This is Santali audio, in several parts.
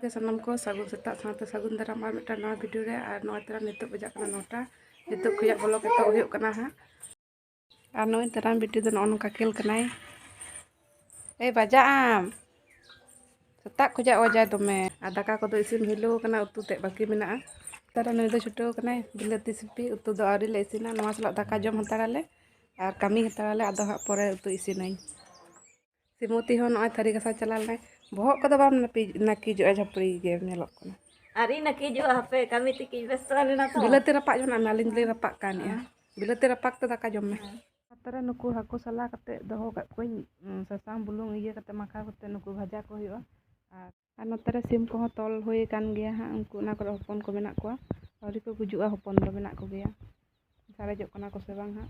Sanam ko sagun setak sangat sagun daram ar mita nawa video re ar nawa tera nituk bajak kana nota nituk kuyak bolok eta huyuk kana ha ar nawa tera video do non kakil kanai bajak am setak kuyak wajah dome ar daka ko do isin hilu kana utu te baki mena'a tera nui do chutau kanai bilati sipi utu do ari le isina nawa salak daka jom hantarale ar kami hantarale ado ha pore utu isinain Simuti hon noy thari gasa chalal nai bohok ko do bam naki jo japri ge nyelok kana Ari naki jo hape kami tiki besar na to bilati rapak jo na nalin beli rapak kan ya bilati rapak to daka jom me tara nuku haku sala kate doho kat koin sasang bulung iya kate maka kate nuku bhaja ko huyu'a ar notare sim ko tol hoy kan gea ha unku na ko hopon ko menak ko auri ko guju'a hopon do menak ko gea sare jok kana ko se bang ha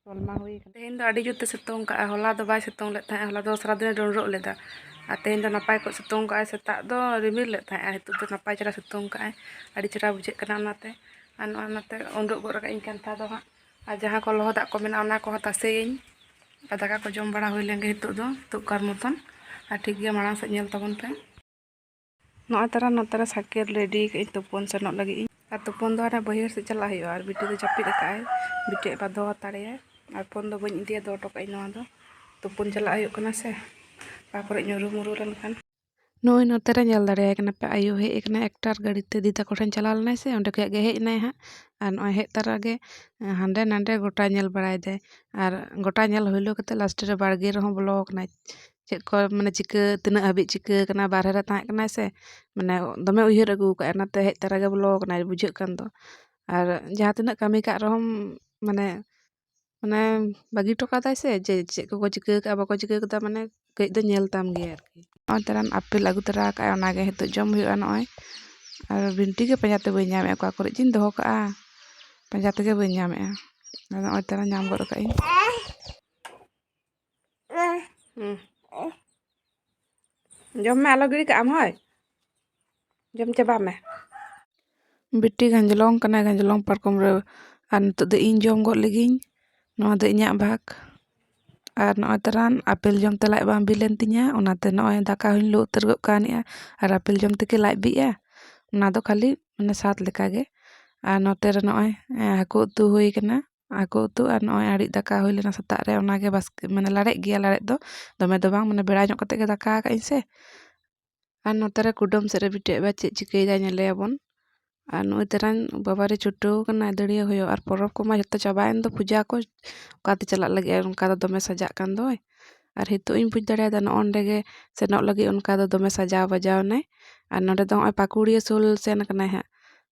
Solma hui tehin do adi jute setong ka hola do bai setong let tha hola do sara din ronrok leda tehin do napai ko setong ka setak do rimil let tha hitu do napai cara setong ka adi cara bujek kana onate anate ondok go raka ikan tha do ha jaha ko loho dak ko mena ona ko tasein daka ko jom bada hui lenge hitu do tukar moton ठीक गया माड़ा से ñel tabon pe नोतरा साकेर रेडी के तupon senok lagi ar tupon do ana bahir se chala huyu ar biti do japit akai biti bado tare ar pon do bañ dia do tokai no do tupon chala huyu kana se pakore nyuru muru len kan Noi notera ñel dare kana pe ayu he ekna ektar gadi te dita ko than chalal nai se onde ke ge hej nai ha ar noi he tara ge hande nande gota ñel barai de ar gota ñel hoilo kate last re barge re hon blok nai chet ko mane chika tina habi chika kana barhe re tahe kana se mane dome uyhar agu ka enate hej tara ge blok nai bujek kan do ar jaha tina kami kak rehom mane bagi to kadai se je chet ko chika ka bako chika kada mane kej do ñel tam ge arki teran apel agu tara ka ona ge hitu jom huyu'a noi ar binti ge panja te bañ ñame ko akore jin doho ka panja te ge bañ ñame ar noi tera ñam gor ka in jom me alo giri ka am hoy jom chaba me Biti ganjlong kana ganjlong parkom re ar nitu do in jom gor legiñ noa do iñak bhag ar noi teran apel jom te laik bang bilen tinya onate noi daka huñ lu utar gok kani'a ar apel jom te ke laik bi'a ona do khali mane sat leka ge ar note re noi haku utu hui kana haku utu ar noi ari daka hui lena setak re ona ge bas mane larek gia larek do dome do bang mane bera nyok kate ge daka ka in se ar note re kudom se re biti ba chet chikai da nyele abon ar noi teran babare chutau kana dadiya huyo ar porob ko ma jotto chabaen do puja ko okate chalak lagi ar onka do dome sajak kan doy ar hitu ᱤᱧ ᱵᱩᱡᱽ ᱫᱟᱲᱮᱭᱟᱫᱟ ᱱᱚᱜ ᱚᱸᱰᱮ ᱜᱮ ᱥᱮᱱᱚᱜ ᱞᱟᱹᱜᱤᱫ ᱚᱱᱠᱟ ᱫᱚ ᱫᱚᱢᱮ ᱥᱟᱡᱟᱣ ᱵᱟᱡᱟᱣ ᱱᱟᱭ ᱟᱨ ᱱᱚᱰᱮ ᱫᱚ ᱱᱚᱜᱼᱚᱭ ᱯᱟᱹᱠᱩᱲᱤᱭᱟᱹ ᱥᱳᱞ ᱥᱮᱱ ᱠᱟᱱᱟᱭ ᱦᱟᱸᱜ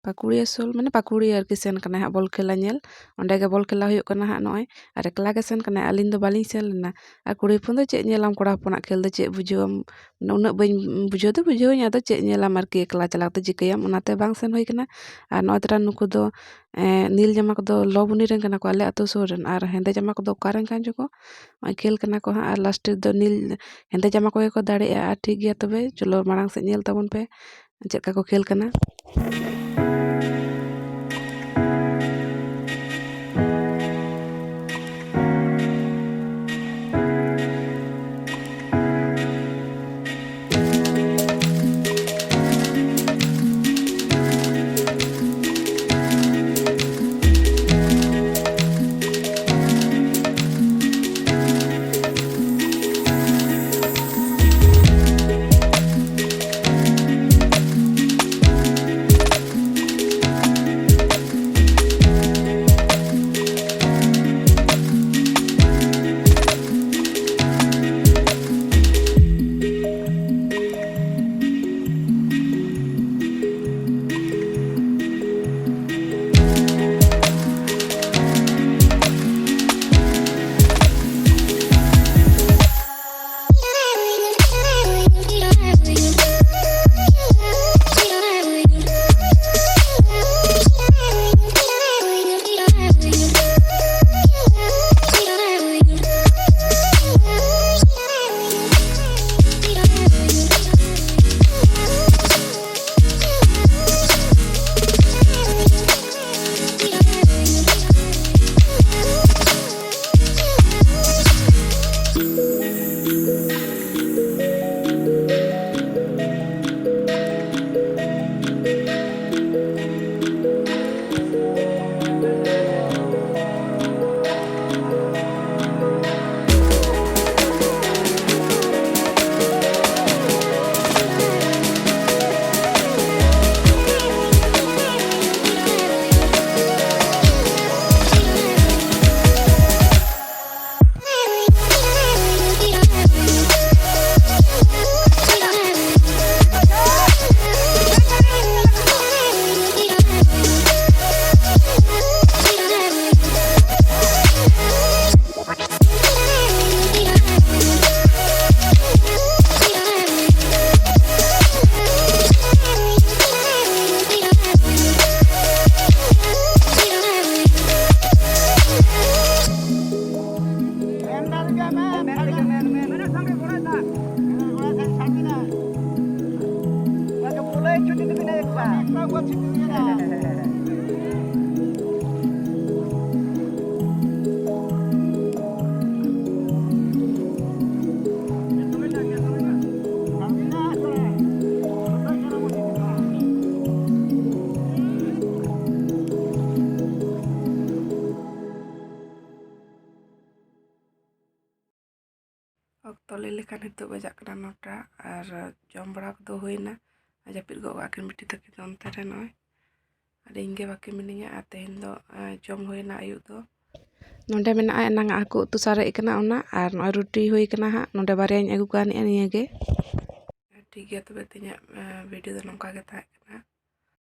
ᱯᱟᱹᱠᱩᱲᱤᱭᱟᱹ ᱥᱳᱞ ᱢᱟᱱᱮ ᱯᱟᱹᱠᱩᱲᱤᱭᱟᱹ ᱟᱨᱠᱤ ᱥᱮᱱ ᱠᱟᱱᱟᱭ ᱦᱟᱸᱜ ᱵᱚᱞ ᱠᱷᱮᱞᱟ ᱧᱮᱞ ᱚᱸᱰᱮ ᱜᱮ ᱵᱚᱞ ᱠᱷᱮᱞᱟ ᱦᱩᱭᱩᱜ ᱠᱟᱱᱟ ᱦᱟᱸᱜ ᱱᱚᱜᱼᱚᱭ ᱟᱨ ᱮᱠᱞᱟ ᱜᱮ ᱥᱮᱱ ᱠᱟᱱᱟᱭ ᱟᱹᱞᱤᱧ ᱫᱚ ᱵᱟᱹᱞᱤᱧ ᱥᱮᱱ ᱞᱮᱱᱟ ᱟᱨ ᱠᱩᱲᱤ ᱦᱚᱯᱚᱱ ᱫᱚ ᱪᱮᱫ ᱧᱮᱞᱟᱢ ᱠᱚᱲᱟ ᱦᱚᱯᱚᱱᱟᱜ ᱠᱷᱮᱞ ᱫᱚ ᱪᱮᱫ ᱵᱩᱡᱷᱟᱹᱣᱟᱢ ᱩᱱᱟᱹᱜ ᱵᱟᱹᱧ ᱵᱩᱡᱷᱟᱹᱣ ᱫᱚ ᱵᱩᱡᱷᱟᱹᱣᱟᱹᱧ ᱟᱫᱚ ᱪᱮᱫ ᱧᱮᱞᱟᱢ ᱟᱨᱠि ᱮᱠᱞᱟ ᱪᱟᱞᱟᱣ ᱛᱮ ᱪᱤᱠᱟᱹᱭᱟᱢ ᱚᱱᱟᱛᱮ ᱵᱟᱝ ᱥᱮᱱ ᱦᱩᱭ ᱠᱟᱱᱟ ᱟᱨ ᱱᱚᱜᱼᱚᱭ ᱛᱚᱨᱟ ᱱᱩᱠᱩ ᱫᱚ নীল জামা ᱠᱚᱫᱚ ᱞᱚᱵᱩᱱᱤ ᱨᱮᱱ ᱠᱟᱱᱟ ᱠᱚ ᱟᱞᱮ ᱟᱛᱳ ᱥᱩᱨ ᱨᱮᱱ ᱟᱨ ᱦᱮᱸᱫᱮ ᱡᱟᱢᱟ ᱠᱚᱫᱚ ᱚᱠᱟᱨᱮᱱ ᱠᱟᱱ ᱪᱚᱠᱚ ᱱᱚᱜᱼᱚᱭ ᱠᱷᱮᱞ ᱠᱟᱱᱟ ᱠᱚ ᱦᱟᱸᱜ ᱟᱨ ᱞᱟᱥᱴ ᱨᱮᱫᱚ নীল ᱦᱮᱸᱫᱮ ᱡᱟᱢᱟ ᱠᱚᱜᱮ ᱠᱚ ᱫᱟᱲᱮᱭᱟᱜᱼᱟ ᱟᱨ ᱴᱷᱤᱠ ᱜᱮᱭᱟ ᱛᱚᱵᱮ ᱪᱚᱞᱚ ᱢᱟᱲᱟᱝ ᱥᱮᱫ ᱧᱮᱞ ᱛᱟᱵᱚᱱ ᱯᱮ ᱪᱮᱫ ᱞᱮᱠᱟ ᱠᱚ ᱠᱷᱮᱞ ᱠᱟᱱᱟ ᱞᱟᱹᱭ ᱞᱮᱠᱷᱟᱱ ᱱᱤᱛᱚᱜ ᱵᱟᱡᱟᱜ ᱠᱟᱱᱟ 9টা ᱟᱨ ᱡᱚᱢ ᱵᱟᱲᱟ ᱠᱚᱫᱚ ᱦᱩᱭᱱᱟ ᱟᱨ ᱡᱟᱹᱯᱤᱫ ᱜᱚᱜ ᱠᱟᱜ ᱠᱤᱱ ᱵᱤᱴᱤ ᱛᱟᱹᱠᱤᱱ ᱫᱚ ᱚᱱᱛᱮ ᱨᱮ ᱱᱚᱜᱼᱚᱭ ᱟᱨ ᱤᱧ ᱜᱮ ᱵᱟᱹᱠᱤ ᱢᱤᱱᱟᱹᱧᱟ ᱟᱨ ᱛᱮᱦᱮᱧ ᱫᱚ ᱡᱚᱢ ᱦᱩᱭᱱᱟ ᱟᱹᱭᱩᱵ ᱫᱚ ᱱᱚᱸᱰᱮ ᱢᱮᱱᱟᱜᱼᱟ ᱮᱱᱟᱝ ᱦᱟᱹᱠᱩ ᱩᱛᱩ ᱥᱟᱨᱮᱡ ᱠᱟᱱᱟ ᱚᱱᱟ ᱟᱨ ᱱᱚᱜᱼᱚᱭ ᱨᱩᱴᱤ ᱦᱩᱭ ᱠᱟᱱᱟ ᱦᱟᱸᱜ ᱱᱚᱸᱰᱮ ᱵᱟᱨᱭᱟᱧ ᱟᱹᱜᱩ ᱠᱟᱣᱱᱤᱡᱼᱟ ᱱᱤᱭᱟᱹ ᱜᱮ ᱴᱷᱤᱠ ᱜᱮᱭᱟ ᱛᱚᱵᱮ ᱛᱮᱦᱮᱧᱟᱜ ᱵᱷᱤᱰᱤᱭᱳ ᱫᱚ ᱱᱚᱝᱠᱟ ᱜᱮ ᱛᱟᱦᱮᱸ ᱠᱟᱱᱟ